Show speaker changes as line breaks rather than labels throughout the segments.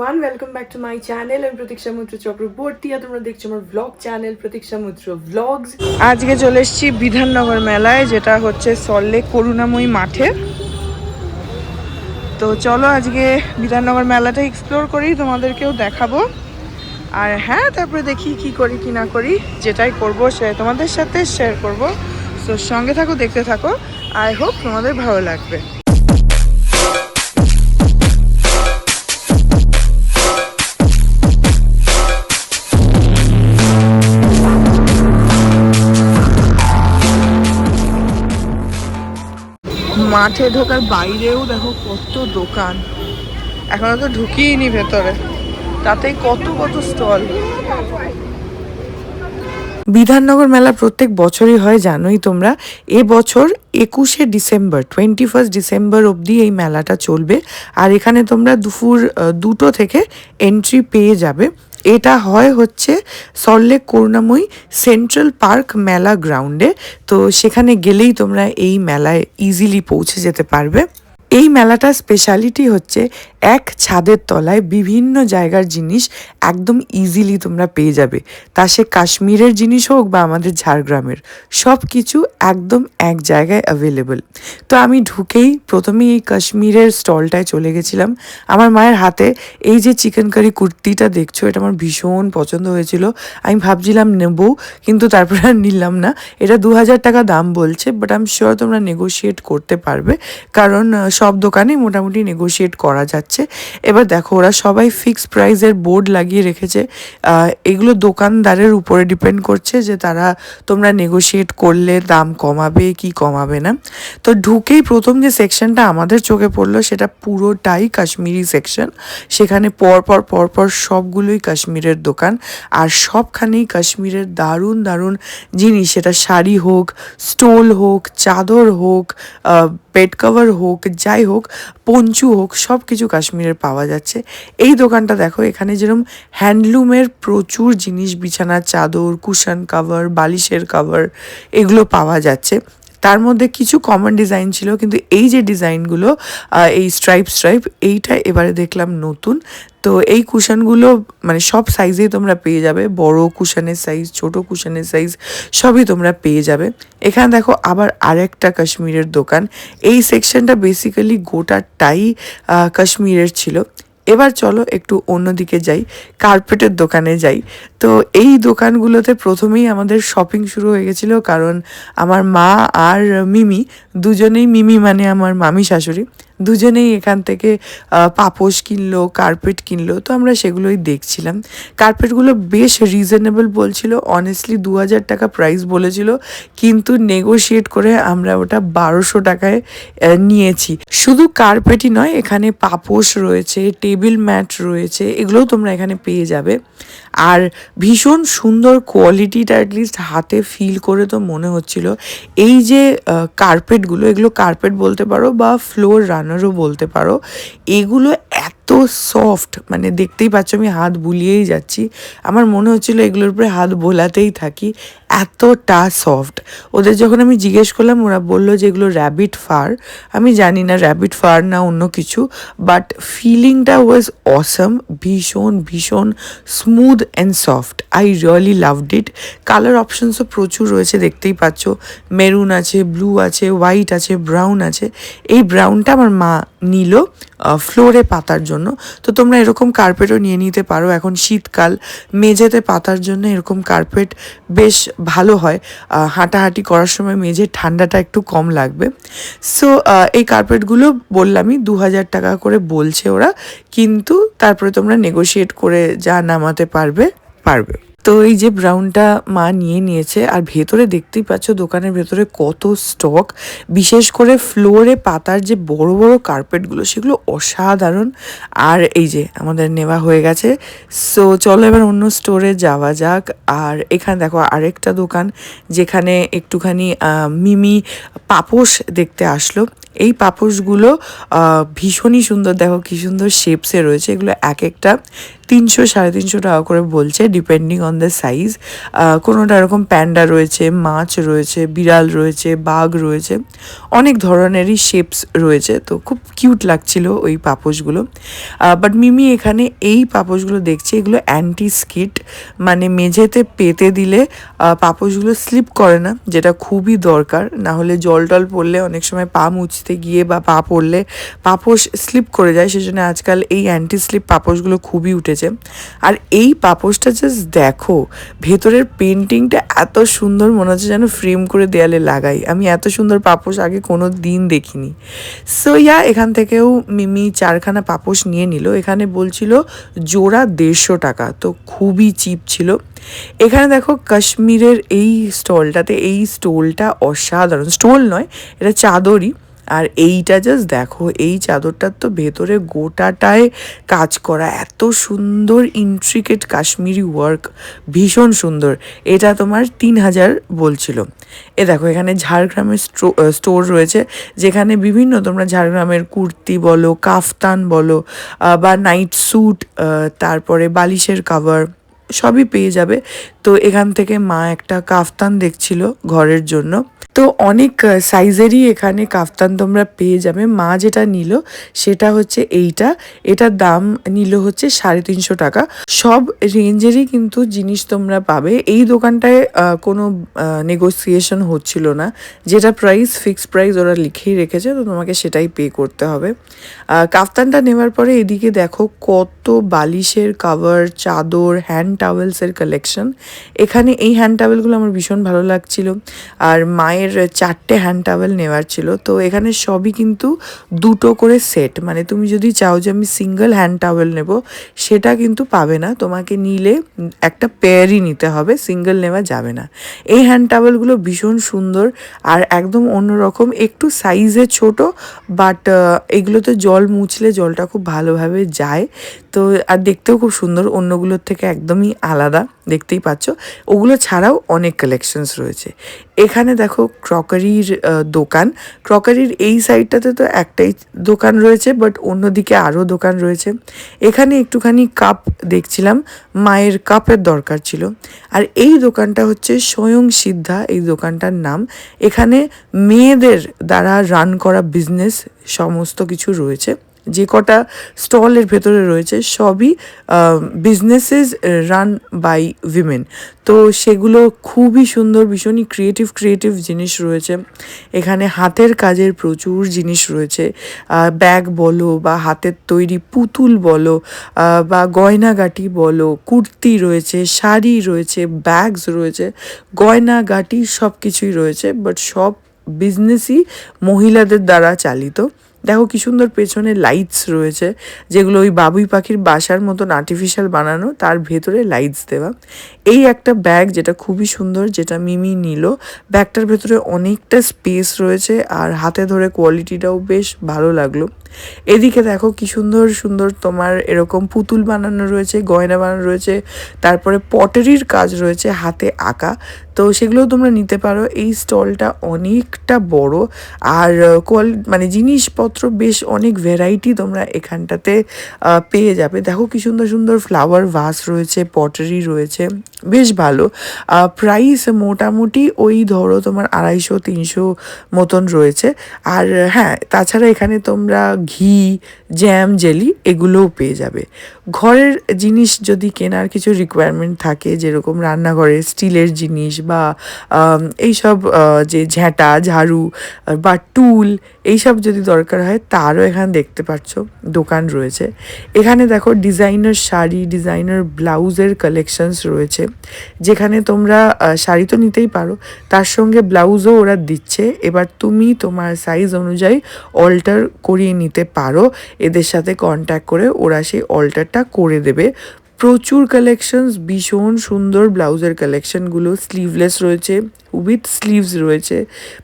Everyone, welcome back to my channel. আমি প্রতীক্ষা মৈত্র চক্রবর্তী আর তোমরা দেখছো আমার ব্লগ চ্যানেল প্রতীক্ষা মৈত্র ব্লগস। আজকে চলে এসেছি বিধাননগর মেলায়, যেটা হচ্ছে সল্টলেক করুণাময়ী মাঠে। তো চলো আজকে বিধাননগর মেলাটা এক্সপ্লোর করি, তোমাদেরকেও দেখাবো। আর হ্যাঁ, তারপরে দেখি কি করি কি না করি, যেটাই করবো সে তোমাদের সাথে শেয়ার করবো। তো সঙ্গে থাকো, দেখতে থাকো। আই হোপ তোমাদের ভালো লাগবে। মাঠে ঢোকার বাইরেও দেখো কত দোকান, এখনো তো ঢুকিয়েনি ভেতরে, তাতেই কত কত স্টল। বিধাননগর মেলা প্রত্যেক বছরই হয়, জানোই তোমরা। এবছর 21শে ডিসেম্বর 21 ডিসেম্বর অবধি এই মেলাটা চলবে। আর এখানে তোমরা দুপুর 2টো থেকে এন্ট্রি পেয়ে যাবে। এটা হচ্ছে সল্টলেক করুণাময়ী সেন্ট্রাল পার্ক মেলা গ্রাউন্ডে। তো সেখানে গেলেই তোমরা এই মেলায় ইজিলি পৌঁছে যেতে পারবে। এই মেলাটার স্পেশালিটি হচ্ছে এক ছাদের তলায় বিভিন্ন জায়গার জিনিস একদম ইজিলি তোমরা পেয়ে যাবে। তা সে কাশ্মীরের জিনিস হোক বা আমাদের ঝাড়গ্রামের, সব কিছু একদম এক জায়গায় অ্যাভেলেবল। তো আমি ঢুকেই প্রথমেই এই কাশ্মীরের স্টলটায় চলে গেছিলাম। আমার মায়ের হাতে এই যে চিকেন কারি কুর্তিটা দেখছো, এটা আমার ভীষণ পছন্দ হয়েছিল। আমি ভাবছিলাম নেবো, কিন্তু তারপরে আর নিলাম না। এটা 2000 টাকা দাম বলছে, বাট আই এম শিওর তোমরা নেগোশিয়েট করতে পারবে, কারণ সব দোকানে মোটামুটি নেগোশিয়েট করা যাচ্ছে। এবার দেখো, ওরা সবাই ফিক্সড প্রাইসের বোর্ড লাগিয়ে রেখেছে। এগুলো দোকানদারের উপরে ডিপেন্ড করছে যে তারা তোমরা নেগোশিয়েট করলে দাম কমাবে কি কমাবে না। তো ঢুকেই প্রথম যে সেকশনটা আমাদের চোখে পড়লো, সেটা পুরোটাই কাশ্মীরি সেকশন। সেখানে পরপর সবগুলোই কাশ্মীরের দোকান, আর সবখানেই কাশ্মীরের দারুণ দারুণ জিনিস, সেটা শাড়ি হোক, স্টোল হোক, চাদর হোক, বেড কভার হোক, যাই হোক, পঞ্চু হোক, সব কিছু কাশ্মীরের পাওয়া যাচ্ছে। এই দোকানটা দেখো, এখানে যেরকম হ্যান্ডলুমের প্রচুর জিনিস, বিছানার চাদর, কুশন কাভার, বালিশের কাভার, এগুলো পাওয়া যাচ্ছে। তার মধ্যে কিছু কমন ডিজাইন ছিল, কিন্তু এই যে ডিজাইনগুলো, এই স্ট্রাইপ এইটা এবারে দেখলাম নতুন। তো এই কুশনগুলো মানে সব সাইজেই তোমরা পেয়ে যাবে, বড় কুশনের সাইজ, ছোট কুশনের সাইজ, সবই তোমরা পেয়ে যাবে। এখানে দেখো আবার আরেকটা কাশ্মীরের দোকান। এই সেকশনটা বেসিক্যালি গোটাটাই কাশ্মীরের ছিল। এবার চলো একটু অন্যদিকে যাই, কার্পেটের দোকানে যাই। তো এই দোকানগুলোতে প্রথমেই আমাদের শপিং শুরু হয়ে গেছিলো, কারণ আমার মা আর মিমি, দুজনেই, মিমি মানে আমার মামি শাশুড়ি, দুজনেই এখান থেকে পাপোশ কিনলো, কার্পেট কিনলো। তো আমরা সেগুলোই দেখছিলাম। কার্পেটগুলো বেশ রিজনেবল বলছিল, অনেস্টলি 2000 টাকা প্রাইস বলেছিল, কিন্তু নেগোশিয়েট করে আমরা ওটা 1200 টাকায় নিয়েছি। শুধু কার্পেটই নয়, এখানে পাপোশ রয়েছে, টেবিল ম্যাট রয়েছে, এগুলোও তোমরা এখানে পেয়ে যাবে। আর ভীষণ সুন্দর কোয়ালিটিটা, অ্যাটলিস্ট হাতে ফিল করে তো মনে হচ্ছিল। এই যে কার্পেটগুলো, এগুলো কার্পেট বলতে পারো বা ফ্লোর রানারও বলতে পারো। এগুলো এত সফট, মানে দেখতেই পাচ্ছ আমি হাত বুলিয়েই যাচ্ছি। আমার মনে হচ্ছিল এগুলোর উপরে হাত বোলাতেই থাকি, এতটা সফট। ওদের যখন আমি জিজ্ঞেস করলাম, ওরা বললো যে এগুলো র্যাবিট ফার। আমি জানি না র্যাবিট ফার না অন্য কিছু, বাট ফিলিংটা ওয়াজ অসাম। ভীষণ ভীষণ smooth and soft. I really loved it. Colour অপশনসও প্রচুর রয়েছে, দেখতেই পাচ্ছ। মেরুন আছে, ব্লু আছে, হোয়াইট আছে, ব্রাউন আছে। এই ব্রাউনটা আমার মা নিল ফ্লোরে পাতার জন্য। তো তোমরা এরকম কার্পেটও নিয়ে নিতে পারো। এখন শীতকাল, মেঝেতে পাতার জন্য এরকম কার্পেট বেশ ভালো হয়। হাঁটাহাঁটি করার সময় মেঝে ঠান্ডাটা একটু কম লাগবে। সো এই কার্পেটগুলো বললামই 2000 টাকা করে বলছে ওরা, কিন্তু তারপরে তোমরা নেগোশিয়েট করে যা নামাতে পারবে। তো এই যে ব্রাউনটা মা নিয়েছে। আর ভেতরে দেখতেই পাচ্ছ দোকানের ভেতরে কত স্টক, বিশেষ করে ফ্লোরে পাতার যে বড় বড় কার্পেটগুলো, সেগুলো অসাধারণ। আর এই যে আমাদের নেওয়া হয়ে গেছে। সো চলো এবার অন্য স্টোরে যাওয়া যাক। আর এখানে দেখো আরেকটা দোকান, যেখানে একটুখানি মিমি পাপোশ দেখতে আসলো। এই পাপোশগুলো ভীষণই সুন্দর, দেখো কি সুন্দর শেপসে রয়েছে। এগুলো এক একটা 300 350 টাকা করে বলছে, depending on on the size. কোনোটা এরকম প্যান্ডা রয়েছে, মাছ রয়েছে, বিড়াল রয়েছে, বাঘ রয়েছে, অনেক ধরনেরই শেপস রয়েছে। তো খুব কিউট লাগছিল ওই পাপোশগুলো। বাট মিমি এখানে এই পাপোশগুলো দেখছে, এগুলো অ্যান্টি স্কিড, মানে মেঝেতে পেতে দিলে পাপোশগুলো স্লিপ করে না, যেটা খুবই দরকার। না হলে জল টল পড়লে অনেক সময় পা মুছতে গিয়ে বা পা পড়লে পাপোশ স্লিপ করে যায়, সেজন্য আজকাল এই অ্যান্টি স্লিপ পাপোশগুলো খুবই উঠেছে। আর এই পাপোশটা জাস্ট দেখো, ভেতরের পেন্টিংটা এত সুন্দর, মনে হচ্ছে যেন ফ্রেম করে দেয়ালে লাগাই। আমি এত সুন্দর পাপোশ আগে কোনো দিন দেখিনি। সো এখান থেকেও মিমি 4খানা পাপোশ নিয়ে নিল। এখানে বলছিল জোড়া 150 টাকা, তো খুবই চিপ ছিল। এখানে দেখো কাশ্মীরের এই স্টলটাতে, এই স্টোলটা অসাধারণ, স্টোল নয় এটা চাদরই। আর এইটা জাস্ট দেখো, এই চাদরটার তো ভেতরে গোটাটায় কাজ করা, এত সুন্দর ইন্ট্রিকেট কাশ্মীরি ওয়ার্ক, ভীষণ সুন্দর। এটা তোমার 3000 বলছিল। এ দেখো এখানে ঝাড়গ্রামের স্টোর রয়েছে, যেখানে বিভিন্ন তোমরা ঝাড়গ্রামের কুর্তি বলো, কাফতান বলো, বা নাইট স্যুট, তারপরে বালিশের কাভার সবই পেয়ে যাবে। তো এখান থেকে মা একটা কাফতান দেখছিল ঘরের জন্য। তো অনেক সাইজেরই এখানে কাফতান তোমরা পেয়ে যাবে। মা যেটা নিল সেটা হচ্ছে এইটা, এটার দাম নিল হচ্ছে 350 টাকা। সব রেঞ্জেরই কিন্তু জিনিস তোমরা পাবে। এই দোকানটায় কোনো নেগোসিয়েশন হচ্ছিল না, যেটা প্রাইস ফিক্সড প্রাইস ওরা লিখেই রেখেছে, তো তোমাকে সেটাই পে করতে হবে। কাফতানটা নেওয়ার পরে এদিকে দেখো কত বালিশের কাভার, চাদর, হ্যান্ড টাওয়েলসের কালেকশন। এখানে এই হ্যান্ড টাওয়েলগুলো আমার ভীষণ ভালো লাগছিল। আর মায়ের 4টে হ্যান্ড টাওয়েল নেওয়ার ছিল। তো এখানে সবই কিন্তু 2টো করে সেট, মানে তুমি যদি চাও যে আমি সিঙ্গেল হ্যান্ড টাওয়েল নেব, সেটা কিন্তু পাবে না, তোমাকে নিলে একটা পেয়ারই নিতে হবে, সিঙ্গেল নেওয়া যাবে না। এই হ্যান্ড টাওয়েলগুলো ভীষণ সুন্দর আর একদম অন্যরকম, একটু সাইজে ছোট, বাট এগুলোতে জল মুছলে জলটা খুব ভালোভাবে যায়। তো আর দেখতেও খুব সুন্দর, অন্যগুলোর থেকে একদমই আলাদা, দেখতেই পাচ্ছ। ওগুলো ছাড়াও অনেক কালেকশনস রয়েছে। এখানে দেখো ক্রকারির দোকান। ক্রকারির এই সাইডটাতে তো একটাই দোকান রয়েছে, বাট অন্যদিকে আরও দোকান রয়েছে। এখানে একটুখানি কাপ দেখছিলাম, মায়ের কাপের দরকার ছিল। আর এই দোকানটা হচ্ছে স্বয়ং সিদ্ধা, এই দোকানটার নাম। এখানে মেয়েদের দ্বারা রান করা বিজনেস সমস্ত কিছু রয়েছে। যে কটা স্টলের ভেতরে রয়েছে সবই বিজনেসেস রান বাই উইমেন। তো সেগুলো খুবই সুন্দর, ভীষণই ক্রিয়েটিভ জিনিস রয়েছে। এখানে হাতের কাজের প্রচুর জিনিস রয়েছে, ব্যাগ বলো বা হাতের তৈরি পুতুল বলো, বা গয়নাগাটি বলো, কুর্তি রয়েছে, শাড়ি রয়েছে, ব্যাগস রয়েছে, গয়নাগাটি সব কিছুই রয়েছে। বাট সব বিজনেসই মহিলাদের দ্বারা চালিত। দেখো কি সুন্দর পেছনে লাইটস রয়েছে, যেগুলো ওই বাবুই পাখির বাসার মতন আর্টিফিশিয়াল বানানো, তার ভেতরে লাইটস দেওয়া। এই একটা ব্যাগ যেটা খুবই সুন্দর, যেটা মিমি নিল। ব্যাগটার ভেতরে অনেকটা স্পেস রয়েছে আর হাতে ধরে কোয়ালিটিটাও বেশ ভালো লাগলো। এদিকে দেখো কি সুন্দর সুন্দর তোমার এরকম পুতুল বানানো রয়েছে, গয়না বানানো রয়েছে, তারপরে পটারির কাজ রয়েছে, হাতে আঁকা। তো সেগুলোও তোমরা নিতে পারো। এই স্টলটা অনেকটা বড় আর মানে জিনিসপত্র বেশ অনেক ভ্যারাইটি তোমরা এখানটাতে পেয়ে যাবে। দেখো কি সুন্দর সুন্দর ফ্লাওয়ার ভাস রয়েছে, পটারি রয়েছে, বেশ ভালো। প্রাইস মোটামুটি ওই ধরো তোমার 250-300 মতন রয়েছে। আর হ্যাঁ, তাছাড়া এখানে তোমরা ঘি, জ্যাম, জেলি এগুলোও পেয়ে যাবে। ঘরের জিনিস যদি কেনার কিছু রিকোয়ারমেন্ট থাকে, যেরকম রান্নাঘরের স্টিলের জিনিস বা এইসব যে ঝ্যাঁটা, ঝাড়ু বা টুল, এইসব যদি দরকার হয়, তারও এখানে দেখতে পাচ্ছ দোকান রয়েছে। এখানে দেখো ডিজাইনার শাড়ি, ডিজাইনার ব্লাউজের কালেকশনস রয়েছে, যেখানে তোমরা শাড়ি তো নিতেই পারো, তার সঙ্গে ব্লাউজও ওরা দিচ্ছে। এবার তুমি তোমার সাইজ অনুযায়ী অল্টার করিয়ে নিতে পারো, এদের সাথে কন্ট্যাক্ট করে ওরা সেই অল্টারটা করে দেবে। প্রচুর কালেকশনস, ভীষণ সুন্দর ব্লাউজের কালেকশনগুলো। স্লিভলেস রয়েছে, উইথ স্লিভস রয়েছে,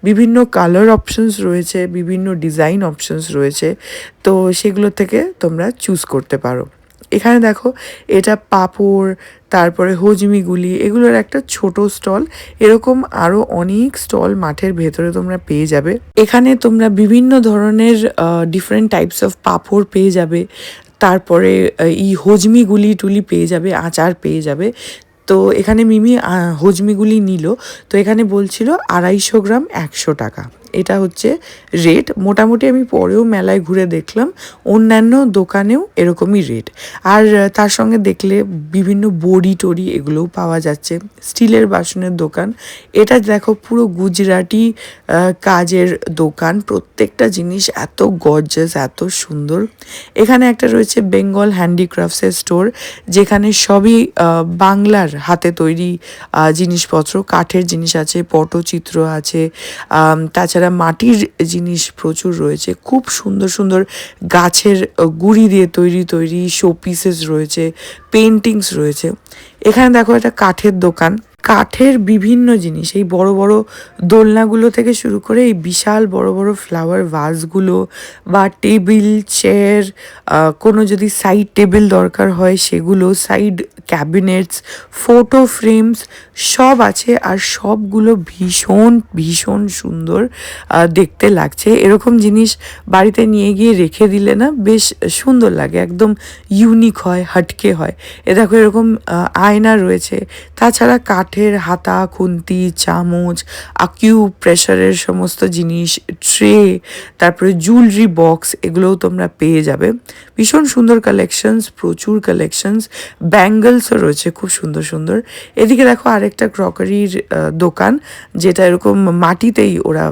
বিভিন্ন কালার অপশনস রয়েছে, বিভিন্ন ডিজাইন অপশনস রয়েছে। তো সেগুলো থেকে তোমরা চুজ করতে পারো। এখানে দেখো এটা পাপড়, তারপরে হজমিগুলি, এগুলোর একটা ছোট স্টল। এরকম আরও অনেক স্টল মাঠের ভেতরে তোমরা পেয়ে যাবে। এখানে তোমরা বিভিন্ন ধরনের ডিফারেন্ট টাইপস অফ পাপড় পেয়ে যাবে, তারপরে এই হজমিগুলি টুলি পেয়ে যাবে, আচার পেয়ে যাবে। তো এখানে মিমি হজমিগুলি নিল। তো এখানে বলছিল 250 গ্রাম 100 টাকা, এটা হচ্ছে রেট। মোটামুটি আমি পরেও মেলায় ঘুরে দেখলাম অন্যান্য দোকানেও এরকমই রেট। আর তার সঙ্গে দেখলে বিভিন্ন বড়ি টড়ি এগুলোও পাওয়া যাচ্ছে। স্টিলের বাসনের দোকান, এটা দেখো পুরো গুজরাটি কাজের দোকান, প্রত্যেকটা জিনিস এত গর্জাস, এত সুন্দর। এখানে একটা রয়েছে বেঙ্গল হ্যান্ডিক্রাফটসের স্টোর, যেখানে সবই বাংলার হাতে তৈরি জিনিসপত্র, কাঠের জিনিস আছে, পটচিত্র আছে, তাছাড়া মাটির জিনিস প্রচুর রয়েছে। খুব সুন্দর সুন্দর গাছের গুঁড়ি দিয়ে তৈরি তৈরি শো পিসেস রয়েছে, পেন্টিংস রয়েছে। এখানে দেখো একটা কাঠের দোকান, কাঠের বিভিন্ন জিনিস, এই বড় বড় দোলনাগুলো থেকে শুরু করে এই বিশাল বড় বড় ফ্লাওয়ার ভাসগুলো বা টেবিল চেয়ার, কোনো যদি সাইড টেবিল দরকার হয় সেগুলো, সাইড ক্যাবিনেটস, ফটো ফ্রেমস সব আছে। আর সবগুলো ভীষণ ভীষণ সুন্দর দেখতে লাগছে। এরকম জিনিস বাড়িতে নিয়ে গিয়ে রেখে দিলে না বেশ সুন্দর লাগে, একদম ইউনিক হয়, হাটকে হয়। এ দেখো এরকম আয়না রয়েছে। তাছাড়া কাঠের হাতা, খুন্তি, চামচ, আকিউ প্রেশারের সমস্ত জিনিস, ট্রে, তারপরে জুয়েলারি বক্স, এগুলোও তোমরা পেয়ে যাবে। ভীষণ সুন্দর কালেকশনস, প্রচুর কালেকশনস। ব্যাঙ্গলসও রয়েছে খুব সুন্দর সুন্দর। এদিকে দেখো আরেকটা ক্রকারির দোকান, যেটা এরকম মাটিতেই ওরা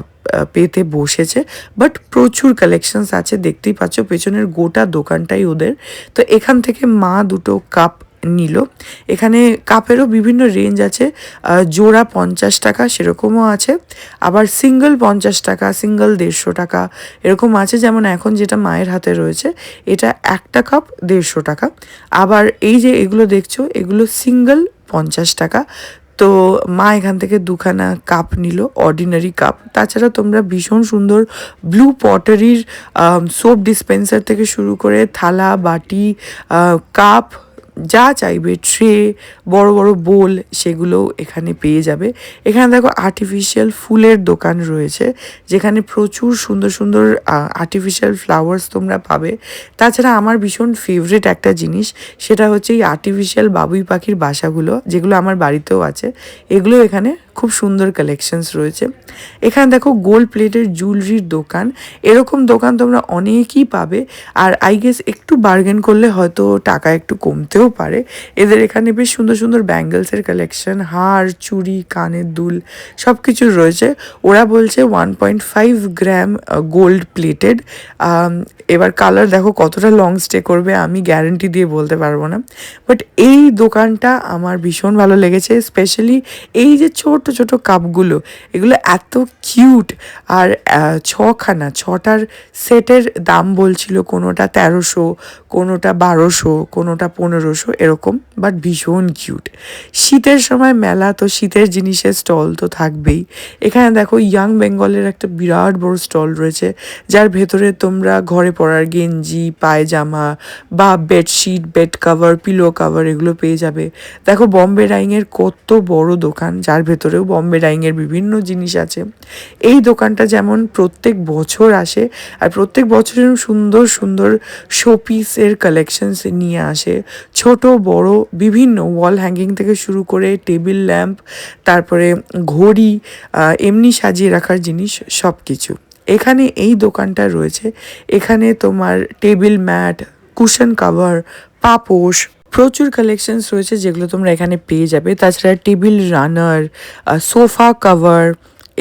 পেতে বসেছে, বাট প্রচুর কালেকশনস আছে। দেখতেই পাচ্ছ পেছনের গোটা দোকানটাই ওদের। তো এখান থেকে মা দুটো কাপ নিল। এখানে কাপেরও বিভিন্ন রেঞ্জ আছে, জোড়া 50 টাকা সেরকমও আছে, আবার সিঙ্গেল 50 টাকা, সিঙ্গেল 150 টাকা এরকম আছে। যেমন এখন যেটা মায়ের হাতে রয়েছে, এটা একটা কাপ 150 টাকা। আবার এই যে এগুলো দেখছো, এগুলো সিঙ্গেল 50 টাকা। তো মা এখান থেকে দুখানা কাপ নিল, অর্ডিনারি কাপ। তাছাড়া তোমরা ভীষণ সুন্দর ব্লু পটারির সোপ ডিসপেন্সার থেকে শুরু করে থালা, বাটি, কাপ, যা চাইবে, ট্রে, বড় বড় বোল, সেগুলোও এখানে পেয়ে যাবে। এখানে দেখো আর্টিফিশিয়াল ফুলের দোকান রয়েছে, যেখানে প্রচুর সুন্দর সুন্দর আর্টিফিশিয়াল ফ্লাওয়ার্স তোমরা পাবে। তাছাড়া আমার ভীষণ ফেভারিট একটা জিনিস, সেটা হচ্ছে এই আর্টিফিশিয়াল বাবুই পাখির বাসাগুলো, যেগুলো আমার বাড়িতেও আছে। এগুলো এখানে খুব সুন্দর কালেকশনস রয়েছে। এখানে দেখো গোল্ড প্লেটের জুয়েলারির দোকান, এরকম দোকান তোমরা অনেকই পাবে। আর আই গেস একটু বার্গেন করলে হয়তো টাকা একটু কমতেও পারে। এদের এখানে বেশ সুন্দর সুন্দর ব্যাঙ্গেলসের কালেকশন, হার, চুড়ি, কানের দুল সব কিছুর রয়েছে। ওরা বলছে 1.5 গ্রাম গোল্ড প্লেটেড। এবার কালার দেখো কতটা লং স্টে করবে আমি গ্যারেন্টি দিয়ে বলতে পারবো না, বাট এই দোকানটা আমার ভীষণ ভালো লেগেছে। স্পেশালি এই যে ছোট ছোট কাপগুলো, এগুলো এত কিউট। আর ছটার সেটের দাম বলছিল কোনোটা 1300, কোনোটা 1200, কোনোটা 1500 এরকম, বাট ভীষণ কিউট। শীতের সময় মেলা, তো শীতের জিনিসের স্টল তো থাকবেই। এখানে দেখো ইয়াং বেঙ্গলের একটা বিরাট বড় স্টল রয়েছে, যার ভেতরে তোমরা ঘরে পরার গেঞ্জি, পায়জামা বা bedsheet, bed cover, pillow cover এগুলো পেয়ে যাবে। দেখো বম্বে ডাইংয়ের কত বড় দোকান, যার ভেতরেও বম্বে ডাইংয়ের বিভিন্ন জিনিস আছে। এই দোকানটা যেমন প্রত্যেক বছর আসে, আর প্রত্যেক বছরের সুন্দর সুন্দর শোপিসের কালেকশনস নিয়ে আসে, ছোট বড় বিভিন্ন ওয়াল হ্যাঙ্গিং থেকে শুরু করে টেবিল ল্যাম্প, তারপরে ঘড়ি, এমনি সাজিয়ে রাখার জিনিস সব কিছু এখানে এই দোকানটা রয়েছে। এখানে তোমার টেবিল ম্যাট, কুশন কাভার, পাপোশ, প্রচুর কালেকশনস রয়েছে যেগুলো তোমরা এখানে পেয়ে যাবে। তাছাড়া টেবিল রানার, সোফা কাভার,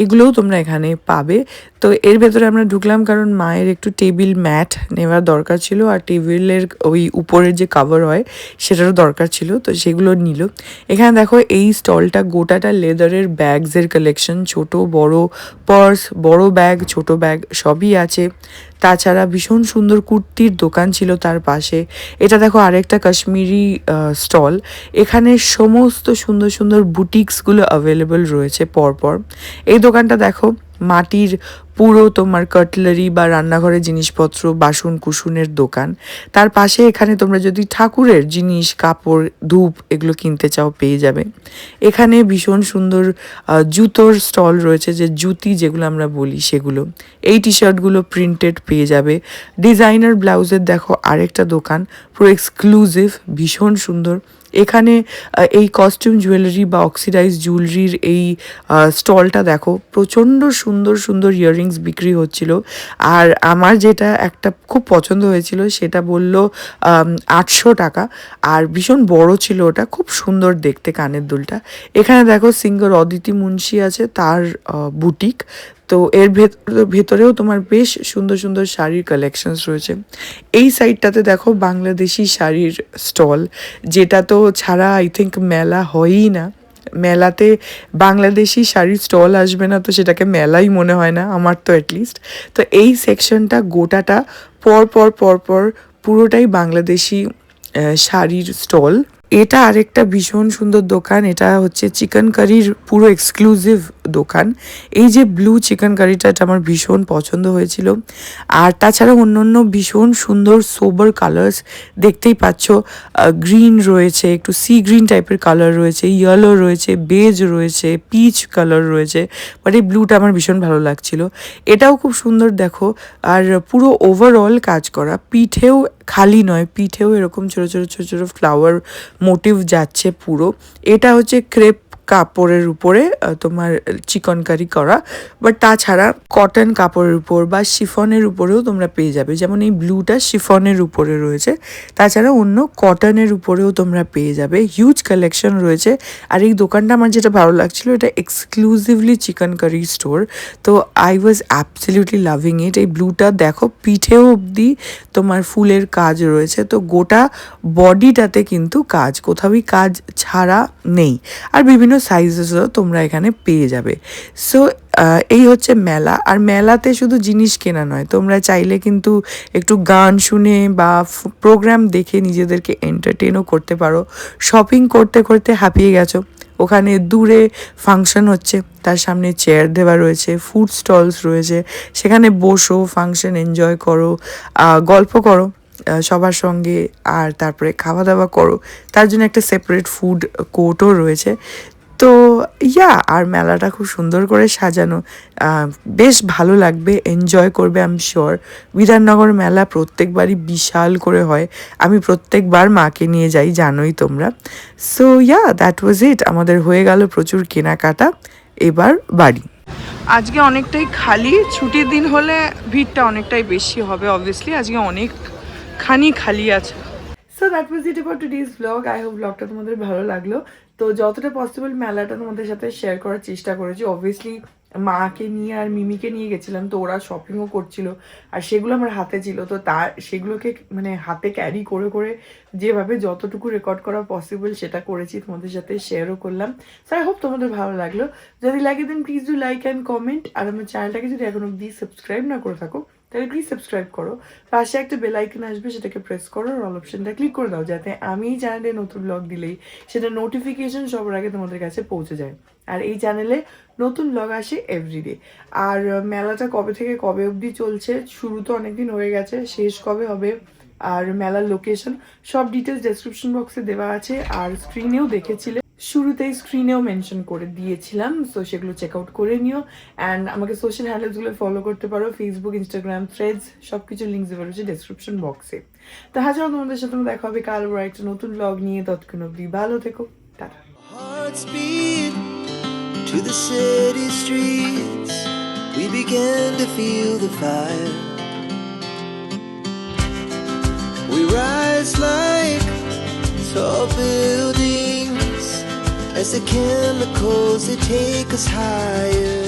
এগুলোও তোমরা এখানে পাবে। তো এর ভেতরে আমরা ঢুকলাম কারণ মায়ের একটু টেবিল ম্যাট নেওয়ার দরকার ছিল, আর টেবিলের ওই উপরের যে কাভার হয় সেটারও দরকার ছিল, তো সেগুলো নিল। এখানে দেখো এই স্টলটা গোটাটা লেদারের ব্যাগসের কালেকশন, ছোট বড় পার্স, বড় ব্যাগ, ছোট ব্যাগ সবই আছে। তাছাড়া ভীষণ সুন্দর কুর্তির দোকান ছিল তার পাশে। এটা দেখো আরেকটা কাশ্মীরি স্টল, এখানে সমস্ত সুন্দর সুন্দর বুটিক্সগুলো অ্যাভেলেবল রয়েছে পরপর। এই দোকানটা দেখো মাটির পুরো তোমার কাটলারি বা রান্নাঘরের জিনিসপত্র, বাসন কুসুনের দোকান। তার পাশে এখানে তোমরা যদি ঠাকুরের জিনিস, কাপড়, ধূপ এগুলো কিনতে চাও পেয়ে যাবে। এখানে ভীষণ সুন্দর জুতোর স্টল রয়েছে, যে জুতি যেগুলো আমরা বলি সেগুলো। এই টি শার্টগুলো প্রিন্টেড পেয়ে যাবে। ডিজাইনার ব্লাউজের দেখো আরেকটা দোকান, পুরো এক্সক্লুসিভ, ভীষণ সুন্দর। এখানে এই কস্টিউম জুয়েলারি বা অক্সিডাইজ জুয়েলারির এই স্টলটা দেখো, প্রচণ্ড সুন্দর সুন্দর ইয়াররিংস বিক্রি হচ্ছিল। আর আমার যেটা একটা খুব পছন্দ হয়েছিল সেটা বলল 800 টাকা, আর ভীষণ বড় ছিল ওটা, খুব সুন্দর দেখতে কানের দুলটা। এখানে দেখো সিঙ্গার অদিতি মুন্সি আছে, তার বুটিক। তো এর ভেতরেও তোমার বেশ সুন্দর সুন্দর শাড়ির কালেকশনস রয়েছে। এই সাইডটাতে দেখো বাংলাদেশি শাড়ির স্টল, যেটা তো ছাড়া আই থিঙ্ক মেলা হয়ই না। মেলাতে বাংলাদেশি শাড়ির স্টল আসবে না তো সেটাকে মেলাই মনে হয় না, আমার তো অ্যাটলিস্ট। তো এই সেকশনটা গোটাটা পর পর পর পর পুরোটাই বাংলাদেশি শাড়ির স্টল। এটা আরেকটা ভীষণ সুন্দর দোকান, এটা হচ্ছে চিকেন কারির পুরো এক্সক্লুসিভ দোকান। এই যে ব্লু চিকেন কারিটা, এটা আমার ভীষণ পছন্দ হয়েছিল। আর তাছাড়া অন্য ভীষণ সুন্দর সোবার কালার্স দেখতেই পাচ্ছ, গ্রিন রয়েছে, একটু সি গ্রিন টাইপের কালার রয়েছে, ইয়েলো রয়েছে, বেজ রয়েছে, পিচ কালার রয়েছে, বাট এই ব্লুটা আমার ভীষণ ভালো লাগছিল। এটাও খুব সুন্দর দেখো, আর পুরো ওভারঅল কাজ করা, পিঠেও খালি নয়, পিঠেও এরকম ছোটো ছোটো ছোটো ছোটো ফ্লাওয়ার মোটিভ যাচ্ছে পুরো। এটা হচ্ছে ক্রেপ কাপড়ের উপরে তোমার চিকনকারি করা, বাট তাছাড়া কটন কাপড়ের উপর বা শিফনের উপরেও তোমরা পেয়ে যাবে। যেমন এই ব্লুটা শিফনের উপরে রয়েছে, তাছাড়া অন্য কটনের উপরেও তোমরা পেয়ে যাবে। হিউজ কালেকশন রয়েছে। আর এই দোকানটা আমার যেটা ভালো লাগছিল, এটা এক্সক্লুসিভলি চিকেন কারি স্টোর। তো আই ওয়াজ অ্যাবসলিউটলি লাভিং ইট। এই ব্লুটা দেখো পিঠেও অবধি তোমার ফুলের কাজ রয়েছে, তো গোটা বডিটাতে কিন্তু কাজ, কোথাওই কাজ ছাড়া নেই। আর বিভিন্ন সাইজেসও তোমরা এখানে পেয়ে যাবে। সো এই হচ্ছে মেলা। আর মেলাতে শুধু জিনিস কেনা নয়, তোমরা চাইলে কিন্তু একটু গান শুনে বা প্রোগ্রাম দেখে নিজেদেরকে এন্টারটেনও করতে পারো। শপিং করতে করতে হাঁপিয়ে গেছো, ওখানে দূরে ফাংশন হচ্ছে, তার সামনে চেয়ার দেওয়া রয়েছে, ফুড স্টলস রয়েছে, সেখানে বসো, ফাংশন এনজয় করো, গল্প করো সবার সঙ্গে, আর তারপরে খাওয়া দাওয়া করো। তার জন্য একটা সেপারেট ফুড কোর্টও রয়েছে। তো আর মেলাটা খুব সুন্দর করে সাজানো, বেশ ভালো লাগবে, এনজয় করবে আই এম শিওর। বিধাননগর মেলা প্রত্যেকবারই বিশাল করে হয়, আমি প্রত্যেকবার মাকে নিয়ে যাই, জানোই তোমরা। সো দ্যাট ওয়াজ ইট, আমাদের হয়ে গেল প্রচুর কেনাকাটা, এবার বাড়ি। আজকে অনেকটাই খালি, ছুটির দিন হলে ভিড়টা অনেকটাই বেশি হবে অবভিয়াসলি, আজকে অনেকখানি খালি আছে। So that was it about today's blog. I hope ব্লগটা তোমাদের ভালো লাগলো। তো যতটা পসিবল মেলাটা তোমাদের সাথে শেয়ার করার চেষ্টা করেছি। অবভিয়াসলি মাকে নিয়ে আর মিমিকে নিয়ে গেছিলাম, তো ওরা শপিংও করছিল, আর সেগুলো আমার হাতে ছিল, তো সেগুলোকে মানে হাতে ক্যারি করে করে যেভাবে যতটুকু রেকর্ড করা পসিবল সেটা করেছি, তোমাদের সাথে শেয়ারও করলাম। সো আই হোপ তোমাদের ভালো লাগলো। যদি লাগে then please do like and comment. আর আমার চ্যানেলটাকে যদি এখন অব্দি সাবস্ক্রাইব না করে থাকো তাহলে প্লিজ সাবস্ক্রাইব করো। পাশে একটা বেল আইকন আসবে, সেটাকে প্রেস করো, আর অল অপশনটা ক্লিক করে দাও, যাতে আমি এই চ্যানেলে নতুন ব্লগ দিলেই সেটা নোটিফিকেশন সবার আগে তোমাদের কাছে পৌঁছে যায়। আর এই চ্যানেলে নতুন ব্লগ আসে এভরিডে। আর মেলাটা কবে থেকে কবে অবধি চলছে, শুরু তো অনেকদিন হয়ে গেছে, শেষ কবে হবে আর মেলার লোকেশন সব ডিটেলস ডেসক্রিপশন বক্সে দেওয়া আছে, আর স্ক্রিনেও দেখেছিলে, শুরুতেই স্ক্রিনেও মেনশন করে দিয়েছিলাম। সো সেগুলো চেক আউট করে নিও। অ্যান্ড আমাকে সোশ্যাল হ্যান্ডেলসগুলো ফলো করতে পারো, ফেসবুক, ইনস্টাগ্রাম, থ্রেডস, সব কিছু লিঙ্কস দেওয়া রয়েছে ডেসক্রিপশন বক্সে। তো হাজার তোমাদের সাথে দেখা হবে কাল বড় একটা নতুন ব্লগ নিয়ে। ততক্ষণ অবধি ভালো থেকো, tata. To the city streets, we began to feel the fire. We rise like tall buildings as the chemicals, they take us higher.